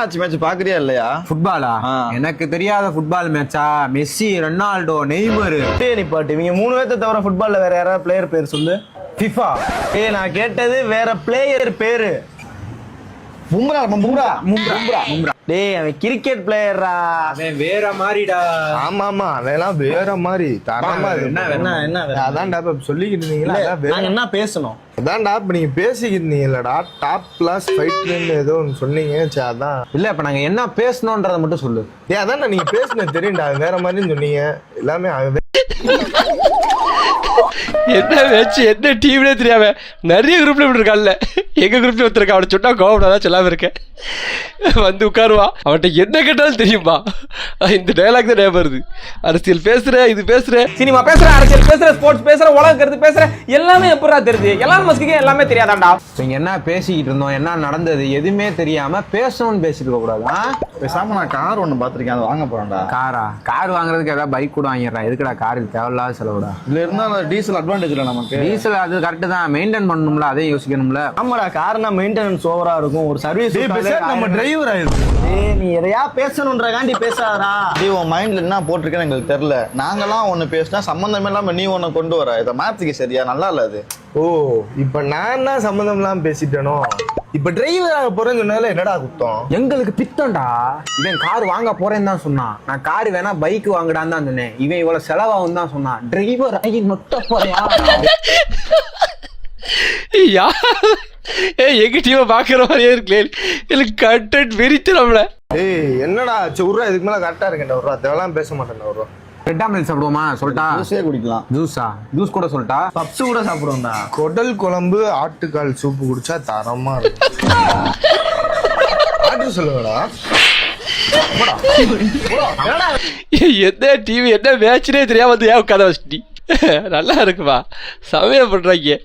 ஆச்சு மேட்ச் பாக்குறியா இல்லையா? ஃபுட்பாலா? எனக்கு தெரியாத ஃபுட்பால் மேட்சா? Messi, Ronaldo, Neymar. நிப்பாட்டு, இவங்க 3 பேர்த்த தவிர ஃபுட்பால்ல வேற யாராவது பிளேயர் பேர் சொல்லு. ஃபிஃபா. நான் கேட்டது வேற பிளேயர் பேரு. பும்ரா. டேய் அவன் கிரிக்கெட் பிளேயர்ரா. அவன் வேற மாதிரிடா. ஆமா அதெல்லாம் வேற மாதிரி தரமா. என்ன அதான்டா இப்ப சொல்லிக்கிட்டு இருந்தீங்களா? நாங்க என்ன பேசணும்? அதான்டா இப்ப நீங்க பேசிக்கிட்டு இருந்தீங்களா? டாப் கிளாஸ் ஃபைட்டர்னு ஏதோ ஒன்று சொன்னீங்க. சரி அதான் இல்ல இப்ப நாங்க என்ன பேசணும்ன்றத மட்டும் சொல்லு. அதான் நீங்க பேசுனது தெரியும்டா. வேற மாதிரின்னு சொன்னீங்க எல்லாமே. என்ன மேட்ச் என்ன டீம்னே தெரியாம நிறைய குரூப்ல இப்படி இருக்கான்ல. எங்க குரூப்ல ஒருத்தருக்கா அவனை சொன்னா கோவப்படாதான் சொல்லாம இருக்கேன். வந்து உட்காருவா, அவன்கிட்ட என்ன கேட்டாலும் தெரியுமா. இந்த டைலாக் தான் ஞாபகம் வருது. அரசியல் பேசுற, இது பேசுற, சினிமா பேசுற, அரசியல் பேசுற, ஸ்போர்ட்ஸ் பேசுற, உலக கருத்து பேசுற, எல்லாமே எப்படா தெரியுது? எலான் மஸ்க்கு எல்லாமே தெரியாதாண்டா? இங்க என்ன பேசிக்கிட்டு இருந்தோம், என்ன நடந்தது எதுவுமே தெரியாம பேசணும்னு பேசிட்டு இருக்க கூடாதா? பேசாம நான் கார் ஒண்ணு பாத்திருக்கேன், அது வாங்க போறேன்டா. கார் வாங்குறதுக்கு ஏதாவது பைக் கூட வாங்கிடுறா. எதுக்குடா கார் தேவையில்லாத செலவுடா? இதுல இருந்தா டீசல் அட்வான்டேஜ் இல்ல நமக்கு. டீசல் அது கரெக்ட் தான், மெயின்டைன் பண்ணணும்ல, அதே யோசிக்கணும்ல. ஆமாடா, கார்னா மெயின்டெனன்ஸ் ஓவரா இருக்கும். ஒரு சர்வீஸ் நம்ம டிரைவர் ஆயிருக்கு. நீ எதையா பேசணும்ன்றகாண்டி பேசாதடா. உன் மைண்ட்ல என்ன போட்டிருக்கேன்னு எங்களுக்கு தெரியல. நாங்கெல்லாம் ஒண்ணு பேசினா சம்பந்தம் இல்லாம நீ ஒண்ணு கொண்டு வர. இதை மாத்திக்க சரியா? நல்லா இல்ல அது. ஓ இப்ப நான் தான் சம்பந்தம் இல்லாம பேசிட்டேனோ? இப்ப டிரைவர் ஆக போறேன்னு சொன்னால என்னடா குத்தம்? எங்களுக்கு பித்தம்டா. இவன் கார் வாங்க போறேன்னு தான் சொன்னான். நான் கார் வேணா பைக் வாங்கடான்னு தான் சொன்னேன். இவன் இவ்வளவு செலவாகும் தான் சொன்னான். டிரைவர் ஆகி நொட்ட போறியா? எங்க டீமை பாக்குற மாதிரியே இருக்கு. எனக்கு கண்டென்ட் வெறித்து நம்மள. என்னடா ஒரு இதுக்கு மேல கரெக்டா இருக்கேன். ஒரு அதெல்லாம் பேச மாட்டேன். ஒரு ரெட் ஆம்லெட் சாப்பிடுவோமா? சொல்லிட்டா? ஜூஸே குடிக்கலாம். ஜூஸா? ஜூஸ் கூட சொல்லிட்டா? பப்ஸ் கூட சாப்பிடுவோம்டா. குடல் குழம்பு ஆட்டுக்கால் சூப்பு குடிச்சா தரமா இருக்கும். ஆட்டு சொல்லுவாடா. என்ன டிவி என்ன மேட்ச்னே தெரியாம வந்து ஏன் உட்காத வச்சுட்டி. நல்லா இருக்குப்பா, சமையல் பண்றாங்க.